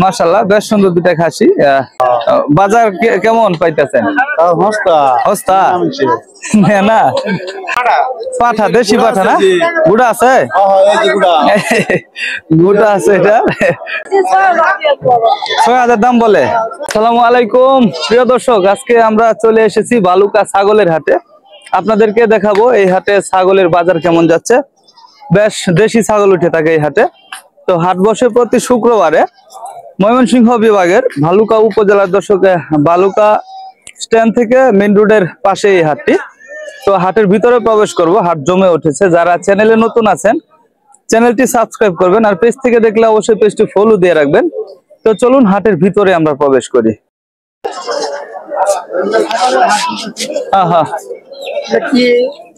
মাশাআল্লাহ বেশ সুন্দর দুটা খাসি। বাজার কেমন পাইতেছেন? হস্তা না পাঠা, দেশি পাঠা না? গুড়া আছে? গুড়া আছে। এটা ৬,০০০ দাম বলে। আসসালামু আলাইকুম প্রিয় দর্শক, আজকে আমরা চলে এসেছি বালুকা ছাগলের হাটে। আপনাদেরকে দেখাবো এই হাটে ছাগলের বাজার কেমন যাচ্ছে। বেশ দেশি ছাগল উঠে থাকে এই হাটে। তো হাট বসে প্রতি শুক্রবারে ময়মনসিংহ বিভাগের ভালুকা উপজেলার দর্শকে বালুকা স্ট্যান্ড থেকে মেইন রোডের পাশে এই হাটটি। তো হাটের ভিতরে প্রবেশ করব। হাট জমে উঠেছে। যারা চ্যানেলে নতুন আছেন চ্যানেলটি সাবস্ক্রাইব করবেন, আর পেজ থেকে দেখলে অবশ্যই পেজটি ফলো দিয়ে রাখবেন। তো চলুন হাটের ভিতরে আমরা প্রবেশ করি।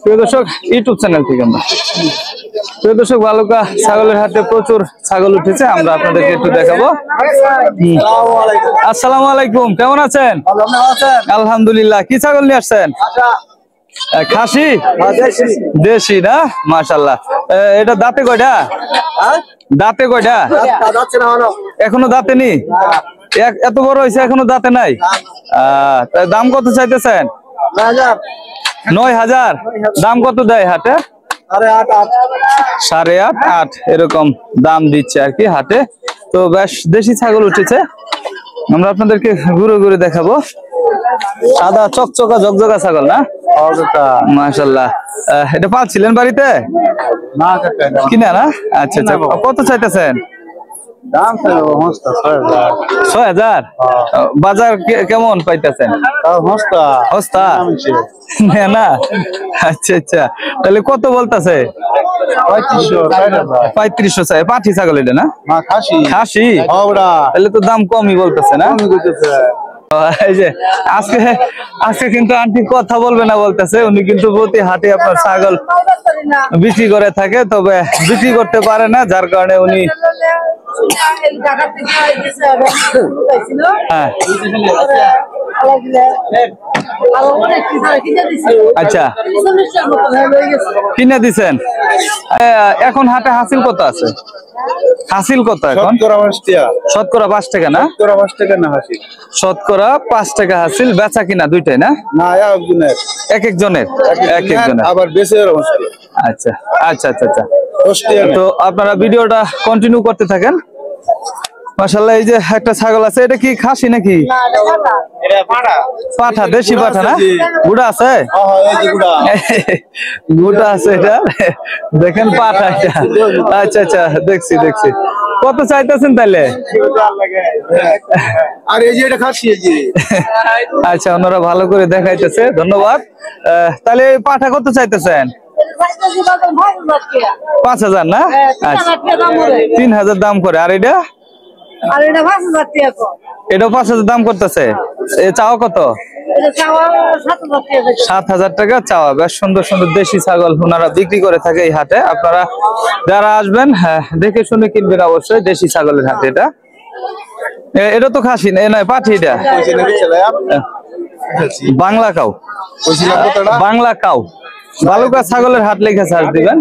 প্রিয় দর্শক, ইউটিউব চ্যানেল থেকে আমরা প্রিয় দর্শক, বালুকা ছাগলের হাটে প্রচুর ছাগল উঠেছে, আমরা আপনাদেরকে একটু দেখাবো। আসসালামু আলাইকুম, কেমন আছেন? আলহামদুলিল্লাহ। কি ছাগল নিয়ে আসছেন? খাসি দেশি না? মাশাআল্লাহ। এটা দাঁতে কয়টা? দাঁতে কয়টা? এখনো দাঁতে নি? এত বড় হয়েছে এখনো দাঁতে নাই? দাম কত চাইতেছেন? ৯,০০০। দাম কত দেয় হাটে? ৮.৫ এরকম দাম দিচ্ছে আর কি হাটে। তো বেশ দেশি ছাগল উঠেছে, আমরা আপনাদেরকে ঘুরে ঘুরে দেখাবো। সাদা চকচকা ঝকঝকা ছাগল না? মাশাআল্লাহ। এটা পালছিলেন বাড়িতে কিনা না? আচ্ছা আচ্ছা। কত চাইতেছেন? ৬,০০০। বাজার কেমন পাইতেছেন? হস্তা না? আচ্ছা আচ্ছা। তাহলে কত বলতেছে? ৩৫০০ চাই। পাঠি ছাগল এটা না? খাসি? তাহলে তো দাম কমই বলতেছে না? এই যে আজকে কিন্তু আন্টি কথা বলবে না বলতেছে। উনি কিন্তু প্রতি হাটে আপনার ছাগল বিক্রি করে থাকে, তবে বিক্রি করতে পারে না, যার কারণে উনি আচ্ছা কিনে দিছেন। এখন হাটে হাসিল কত আছে? হাসিল কত এখন? শতকরা ৫ টাকা না? শতকরা ৫ টাকা হাসিল। বেচা কিনা দুইটাই না? এক একজনের আবার বেচে। আচ্ছা আচ্ছা আচ্ছা আচ্ছা। তো আপনারা ভিডিওটা কন্টিনিউ করতে থাকেন। মাশাআল্লাহ। এই যে একটা ছাগল আছে, এটা কি খাসি নাকি? পাঠা, দেশি পাঠা না? গুড়া আছে? গুড়া আছে। এটা দেখেন পাঠা এটা। আচ্ছা আচ্ছা, দেখছি। কত চাইতেছেন তাইলে? আচ্ছা, ওনারা ভালো করে দেখাইতেছে, ধন্যবাদ। তাহলে পাঠা কত চাইতেছেন? ৫,০০০ না? আচ্ছা, ৩,০০০ দাম করে। আর এটা? এটাও ৫,০০০ দাম করতেছে। চাওয়া কত? ৭,০০০ টাকা চাওয়া। বেশ সুন্দর সুন্দর দেশি ছাগল ওনারা বিক্রি করে থাকে এই হাটে। আপনারা যারা আসবেন, হ্যাঁ, দেখে শুনে কিনবেন অবশ্যই। দেশি ছাগলের হাটে এটা। এটা তো খাসি না, পাঠি। এটা বাংলা কাউ। বাংলা কাউ বালুকা ছাগলের হাট লিখে সার্চ দিবেন।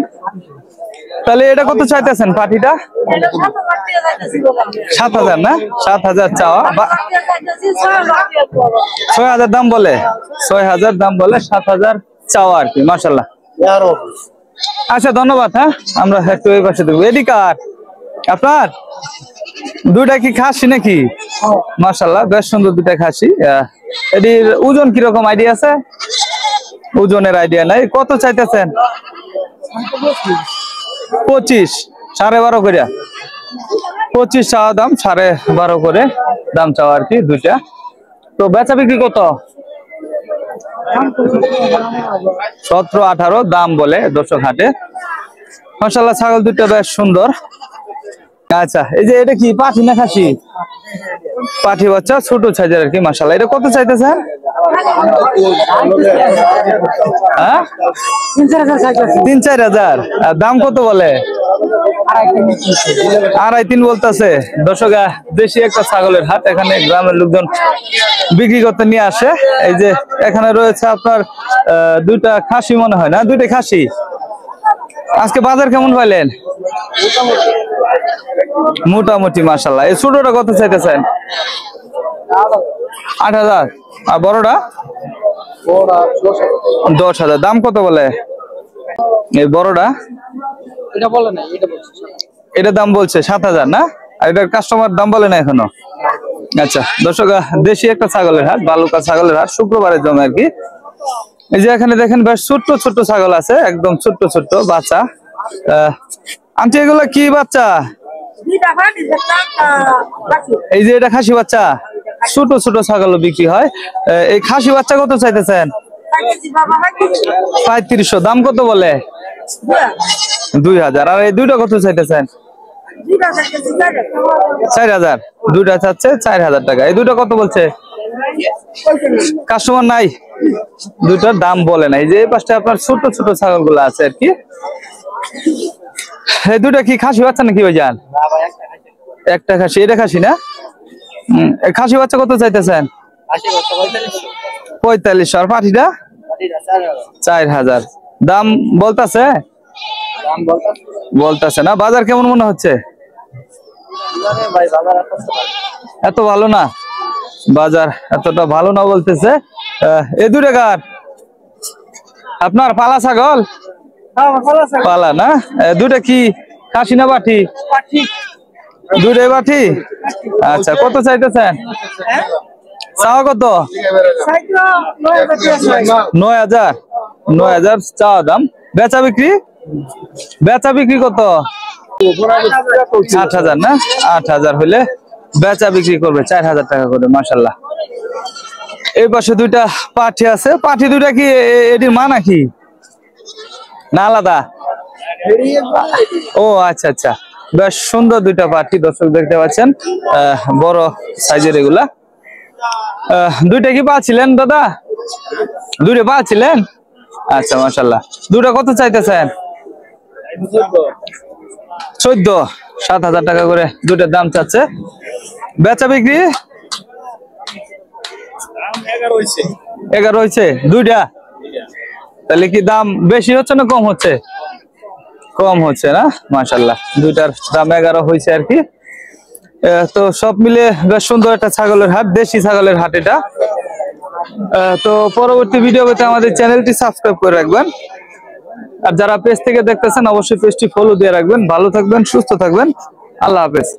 তাহলে এটা কত চাইতেছেন পাঠিটা? ৭,০০০ না? ৭,০০০ চাওয়া। ৬,০০০ দাম বলে। ৬,০০০ দাম বলে, ৭,০০০ চাওয়া আর কি। মাশাআল্লাহ। আচ্ছা, ধন্যবাদ। হ্যাঁ, আমরা একটু এই পাশে দেখবো। এদিকার আপনার দুইটা কি খাসি নাকি? মাশাআল্লাহ, বেশ সুন্দর দুটা খাসি। এটির ওজন কিরকম আইডিয়া আছে? ওজনের আইডিয়া নাই। কত চাইতেছেন? ২৫। ১২.৫ করে। ২৫ চাওয়া দাম, ১২.৫ করে দাম চাওয়া আর কি দুইটা। তো বেচা বিক্রি কত? ১৭-১৮ দাম বলে দর্শক হাটে। মাশাআল্লাহ, ছাগল দুইটা বেশ সুন্দর। আচ্ছা, এই যে এটা কি পাঠি না খাসি? পাঠি বাচ্চা, ছোট সাইজের আর কি। মাশাআল্লাহ। এটা কত চাইতেছেন? ৩-৪,০০০। দাম কত বলে? ২.৫-৩ বলতেছে। দর্শক, দেশি একটা ছাগলের হাট। এখানে গ্রামের লোকজন বিক্রি করতে নিয়ে আসে। এই যে এখানে রয়েছে আপনার দুইটা খাসি মনে হয় না? দুইটা খাসি। আজকে বাজার কেমন পাইলেন? মোটামুটি মাশাআল্লাহ। এই ছোটটা কত চাইতেছেন? 8,000। আর বড়টা 10,000। দাম কত বলে এই বড়টা? এটা বলে না, এটা বলছে এটা দাম বলছে 7,000 না? আর এটার কাস্টমার দাম বলে না এখনো? আচ্ছা দর্শক, দেশি একটা ছাগলের হাট, বালুকা ছাগলের হাট, শুক্রবারের জন্য আর কি। এই যে এখানে দেখেন বেশ ছোট্ট ছোট্ট ছাগল আছে, একদম ছোট্ট ছোট্ট বাচ্চা। আন্টি এগুলো কি বাচ্চা? এই যে এটা খাসি বাচ্চা, ছোট ছোট ছাগল বিক্রি হয়। এই খাসি বাচ্চা কত চাইতেছেন? 3500। দাম কত বলে? 2000। আর এই দুইটা কত চাইতেছেন? 4000। দুইটা চাচ্ছে 4000 টাকা। এই দুইটা কত বলছে? কাস্টমার নাই, দুইটার দাম বলে নাই। যে এই পাশে আপনার ছোট ছোট ছাগল গুলো আছে আর কি। এই দুইটা কি খাসি বাচ্চা নাকি ভাইজান? একটা খাসি। এটা খাসি না? খাসি বাচ্চা কত চাইতেছেন? 4500। আর পাঠিটা? 4000। দাম বলতাছে? বলতাছে না। বাজার কেমন মনে হচ্ছে? এত ভালো না, বাজার এতটা ভালো না বলতেছে। এই দুটো কার? আপনার পালা ছাগল? পালা না? দুটা কি খাসি না বাটি? দুটাই বাটি। আচ্ছা, কত চাইতেছেন? চাওয়া কত? 9,000। 9,000 চাওয়া দাম। বেচা বিক্রি? বেচা বিক্রি কত? 8,000 না? 8,000 হইলে বেচা বিক্রি করবে 4,000 টাকা করে। মাশাআল্লাহ। এই পাশে দুইটা পাঠি আছে। পাঠি দুইটা কি এটির মা নাকি না আলাদা? ও আচ্ছা আচ্ছা, বেশ সুন্দর দুইটা পাঠি দর্শক দেখতে পাচ্ছেন, বড় সাইজের এগুলা। দুইটা কি পাচ্ছিলেন দাদা? দুইটা পাচ্ছিলেন? আচ্ছা মাশাআল্লাহ। দুইটা কত চাইতেছেন? 14। 7,000 টাকা করে দুইটার দাম চাচ্ছে। বেচা বিক্রি 11 হয়েছে দুইটা। তাহলে কি দাম বেশি হচ্ছে না কম হচ্ছে? কম হচ্ছে না? মাশাআল্লাহ, দুইটার দাম 11 হয়েছে আর কি। তো সব মিলে বেশ সুন্দর একটা ছাগলের হাট, দেশি ছাগলের হাট এটা। তো পরবর্তী ভিডিও পেতে আমাদের চ্যানেলটি সাবস্ক্রাইব করে রাখবেন। আর যারা পেজ থেকে দেখতেছেন অবশ্যই পেজটি ফলো দিয়ে রাখবেন। ভালো থাকবেন, সুস্থ থাকবেন। আল্লাহ হাফেজ।